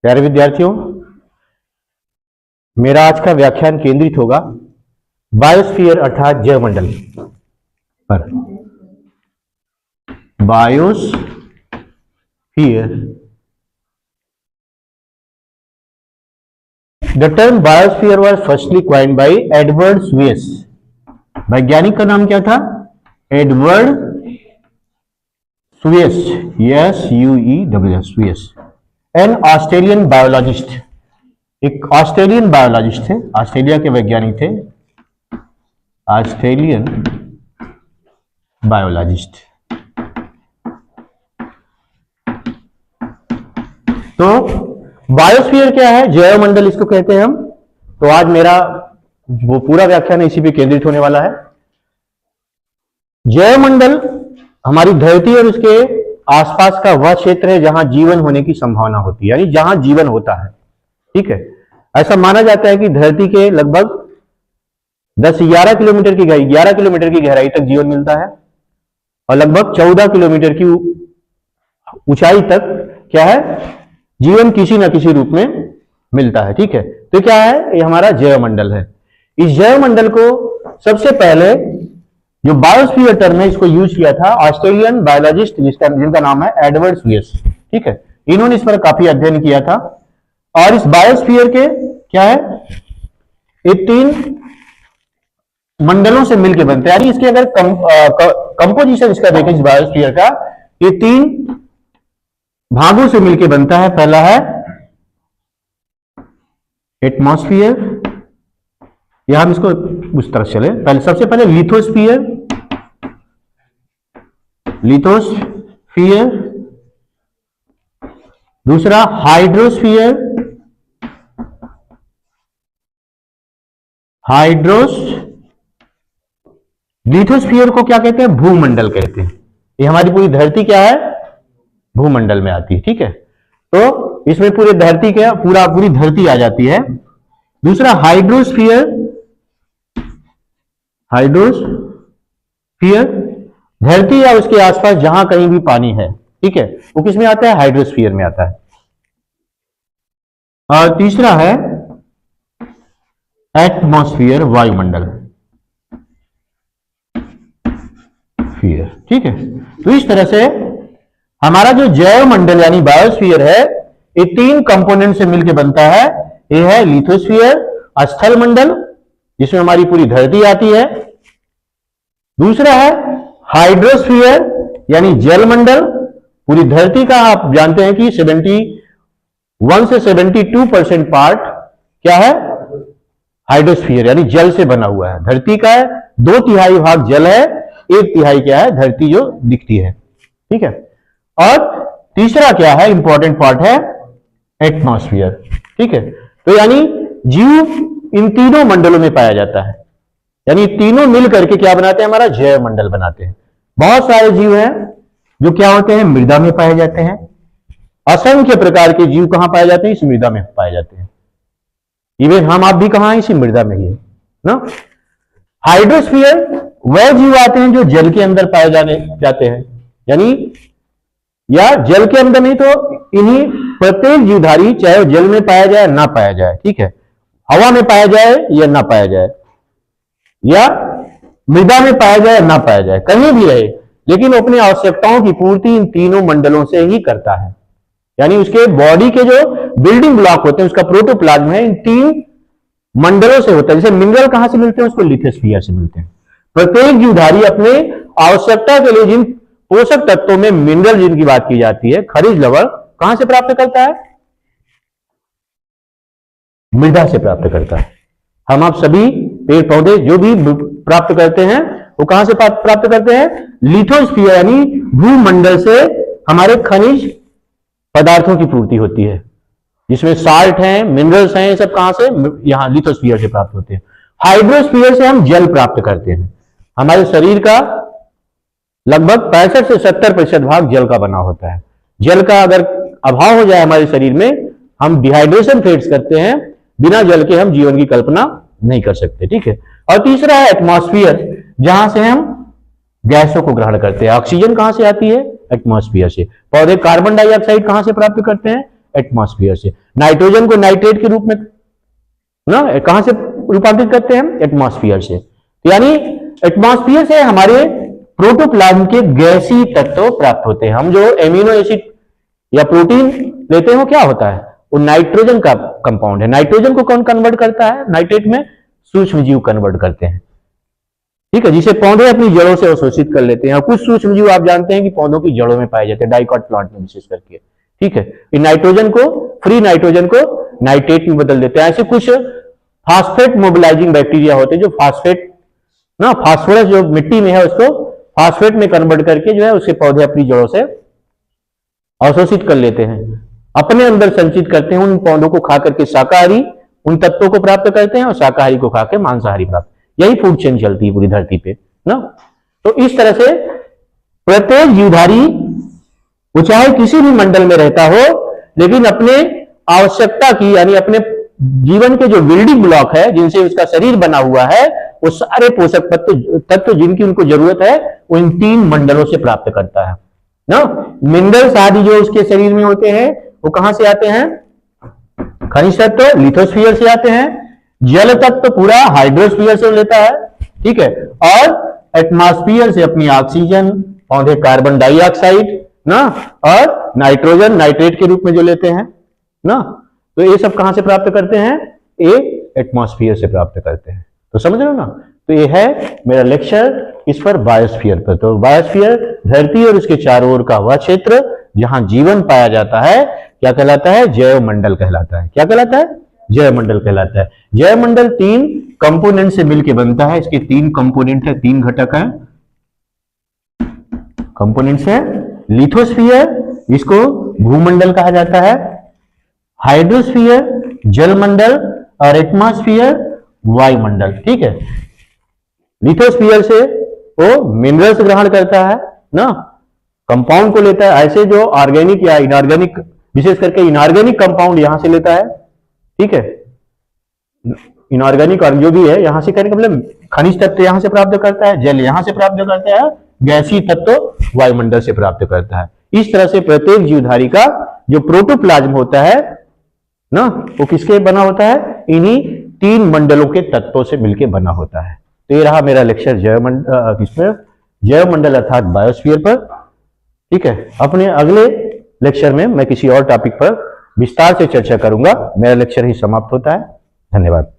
प्यारे विद्यार्थियों, मेरा आज का व्याख्यान केंद्रित होगा बायोस्फीयर अर्थात जैवमंडल पर। Biosphere, the term biosphere was firstly coined by Edward Suess. वैज्ञानिक का नाम क्या था? Edward Suess, SUESS, an Australian biologist. एक ऑस्ट्रेलियन बायोलॉजिस्ट थे, ऑस्ट्रेलिया के वैज्ञानिक थे, ऑस्ट्रेलियन बायोलॉजिस्ट। तो बायोस्फीयर क्या है? जैवमंडल इसको कहते हैं हम। तो आज मेरा वो पूरा व्याख्यान इसी पे केंद्रित होने वाला है। जैवमंडल हमारी धरती और उसके आसपास का वह क्षेत्र है जहां जीवन होने की संभावना होती है, यानी जहां जीवन होता है। ठीक है, ऐसा माना जाता है कि धरती के लगभग 10-11 किलोमीटर की 11 किलोमीटर की गहराई तक जीवन मिलता है और लगभग 14 किलोमीटर की ऊंचाई तक क्या है, जीवन किसी न किसी रूप में मिलता है। ठीक है, तो क्या है, ये हमारा जैवमंडल है। इस जैवमंडल को सबसे पहले जो बायोस्फीयर टर्म है इसको यूज किया था ऑस्ट्रेलियन बायोलॉजिस्ट जिनका नाम है एडवर्ड स्वेस। ठीक है, इन्होंने इस पर काफी अध्ययन किया था। और इस बायोस्फीयर के क्या है, ये 3 मंडलों से मिलकर बनते हैं, यानी इसके अगर कंपोजिशन इसका देखें इस बायोस्फीयर का, ये 3 भागों से मिलकर बनता है। पहला है एटमॉस्फियर, या हम इसको उस तरह चले, पहले सबसे पहले लिथोस्फीयर, दूसरा हाइड्रोस्फीयर, लिथोस्फीयर को क्या कहते हैं? भूमंडल कहते हैं। ये हमारी पूरी धरती क्या है? भूमंडल में आती है। ठीक है, तो इसमें पूरी धरती क्या, पूरी धरती आ जाती है। दूसरा हाइड्रोस्फीयर, धरती या उसके आसपास जहां कहीं भी पानी है, ठीक है, वो किस में आता है? हाइड्रोस्फीयर में आता है। और तीसरा है एटमॉस्फियर, वायुमंडल। ठीक है, तो इस तरह से हमारा जो जैवमंडल यानी बायोस्फीयर है, ये 3 कंपोनेंट से मिलकर बनता है। ये है लिथोस्फीयर, स्थल मंडल, जिसमें हमारी पूरी धरती आती है। दूसरा है हाइड्रोस्फीयर यानी जल मंडल, पूरी धरती का आप जानते हैं कि 71 से 72% पार्ट क्या है? हाइड्रोस्फीयर यानी जल से बना हुआ है। धरती का 2/3 भाग जल है, 1/3 क्या है? धरती जो दिखती है। ठीक है, और तीसरा क्या है, इंपॉर्टेंट पार्ट है एटमॉस्फियर। ठीक है, तो यानी जीव इन तीनों मंडलों में पाया जाता है, यानी तीनों मिल करके क्या बनाते हैं? हमारा जैवमंडल बनाते हैं। बहुत सारे जीव हैं जो क्या होते हैं? मृदा में पाए जाते हैं। असंख्य प्रकार के जीव कहां पाए जाते हैं? इस मृदा में पाए जाते हैं। इवन हम आप भी कहां हैं? इसी मृदा में ही है ना। हाइड्रोस्फीयर वह जीव आते हैं जो जल के अंदर पाए जाते हैं, यानी या जल के अंदर नहीं तो इन्हीं प्रत्येक जीवधारी, चाहे जल में पाया जाए ना पाया जाए, ठीक है, हवा में पाया जाए या ना पाया जाए, या मृदा में पाया जाए ना पाया जाए, कहीं भी रहे, लेकिन अपनी आवश्यकताओं की पूर्ति इन तीनों मंडलों से ही करता है। यानी उसके बॉडी के जो बिल्डिंग ब्लॉक होते हैं, उसका प्रोटोप्लाज्म है, इन 3 मंडलों से होता है। जैसे मिनरल कहां से मिलते हैं? उसको लिथोस्फीयर से मिलते हैं। प्रत्येक जीवधारी अपने आवश्यकता के लिए जिन पोषक तत्वों में मिनरल जिनकी बात की जाती है, खनिज लवण, कहां से प्राप्त करता है? मृदा से प्राप्त करता है। हम आप सभी पेड़ पौधे जो भी प्राप्त करते हैं वो कहां से प्राप्त करते हैं? लिथोस्फीयर यानी भूमंडल से हमारे खनिज पदार्थों की पूर्ति होती है, जिसमें साल्ट हैं, मिनरल्स हैं, ये सब कहां से? यहां लिथोस्फीयर से प्राप्त होते हैं। हाइड्रोस्फीयर से हम जल प्राप्त करते हैं। हमारे शरीर का लगभग 65 से 70% भाग जल का बना होता है। जल का अगर अभाव हो जाए हमारे शरीर में, हम डिहाइड्रेशन फेस करते हैं। बिना जल के हम जीवन की कल्पना नहीं कर सकते। ठीक है, और तीसरा है एटमॉस्फियर, जहां से हम गैसों को ग्रहण करते हैं। ऑक्सीजन कहां से आती है? एटमॉस्फियर से। पौधे कार्बन डाइऑक्साइड कहां से प्राप्त करते हैं? एटमॉस्फेयर से। नाइट्रोजन को नाइट्रेट के रूप में ना कहां से रूपांतरित करते हैं? एटमॉस्फेयर से। तो यानी एटमॉस्फेयर से हमारे प्रोटोप्लाज्म के गैसीय तत्व प्राप्त होते हैं। हम जो एमिनो एसिड या प्रोटीन लेते हैं वो क्या होता है? वो नाइट्रोजन का कंपाउंड है। नाइट्रोजन को कौन कन्वर्ट करता है नाइट्रेट में? सूक्ष्म जीव कन्वर्ट करते हैं, ठीक है, जिसे पौधे अपनी जड़ों से अवशोषित कर लेते हैं। और कुछ सूक्ष्म जीव आप जानते हैं कि पौधों की जड़ों में पाए जाते हैं, डाइकॉट प्लांट में विशेष करके, ठीक है। इन नाइट्रोजन को, फ्री नाइट्रोजन को नाइट्रेट में बदल देते हैं। ऐसे कुछ फास्फेट मोबिलाइजिंग बैक्टीरिया होते हैं जो फास्फेट ना, फास्फोरस जो मिट्टी में है उसको फास्फेट में कन्वर्ट करके जो है उसके पौधे अपनी जड़ों से अवशोषित कर लेते हैं, अपने अंदर संचित करते हैं। उन पौधों को खा करके शाकाहारी उन तत्वों को प्राप्त करते हैं और शाकाहारी को खा के मांसाहारी प्राप्त। यही फूड चेन चलती है पूरी धरती पे ना। तो इस तरह से प्रत्येक जीवधारी वो चाहे किसी भी मंडल में रहता हो, लेकिन अपने आवश्यकता की यानी अपने जीवन के जो बिल्डिंग ब्लॉक है जिनसे उसका शरीर बना हुआ है, वो सारे पोषक तत्व जिनकी उनको जरूरत है वो इन 3 मंडलों से प्राप्त करता है ना। मिनरल्स आदि जो उसके शरीर में होते हैं वो कहां से आते हैं? खनिज तत्व लिथोस्फीयर से आते हैं। जल तत्व पूरा हाइड्रोस्फीयर से लेता है, ठीक है। और एटमॉस्फेयर से अपनी ऑक्सीजन, पौधे कार्बन डाइऑक्साइड ना, और नाइट्रोजन नाइट्रेट के रूप में जो लेते हैं ना। तो ये सब कहां से प्राप्त करते हैं? ये एटमॉस्फेयर से प्राप्त करते हैं। तो समझ रहे हो ना। तो ये है मेरा लेक्चर इस पर, बायोस्फीयर पर। तो बायोस्फीयर धरती और उसके चारों ओर का वह क्षेत्र जहां जीवन पाया जाता है क्या कहलाता है? जैव मंडल कहलाता है। क्या कहलाता है? जैव मंडल कहलाता है। जैव मंडल 3 कंपोनेंट से मिलकर बनता है। इसके 3 कंपोनेंट है, 3 घटक है। कंपोनेंट्स है लिथोस्फीयर, इसको भूमंडल कहा जाता है, हाइड्रोस्फीयर जलमंडल, और एटमॉस्फेयर वायुमंडल, ठीक है। लिथोस्फीयर से वो मिनरल्स ग्रहण करता है ना, कंपाउंड को लेता है। ऐसे जो ऑर्गेनिक या इनऑर्गेनिक, विशेष करके इनऑर्गेनिक कंपाउंड यहां से लेता है, ठीक है। इनऑर्गेनिक और जो भी है यहां से करने का मतलब खनिज तत्व यहां से प्राप्त करता है, जल यहां से प्राप्त करता है, गैसीय तत्व वायुमंडल से प्राप्त करता है। इस तरह से प्रत्येक जीवधारी का जो प्रोटोप्लाज्म होता है ना, वो किसके बना होता है? इन्हीं 3 मंडलों के तत्वों से मिलकर बना होता है। तो ये रहा मेरा लेक्चर जैव मंडल अर्थात बायोस्फीयर पर, ठीक है। अपने अगले लेक्चर में मैं किसी और टॉपिक पर विस्तार से चर्चा करूंगा। मेरा लेक्चर ही समाप्त होता है। धन्यवाद।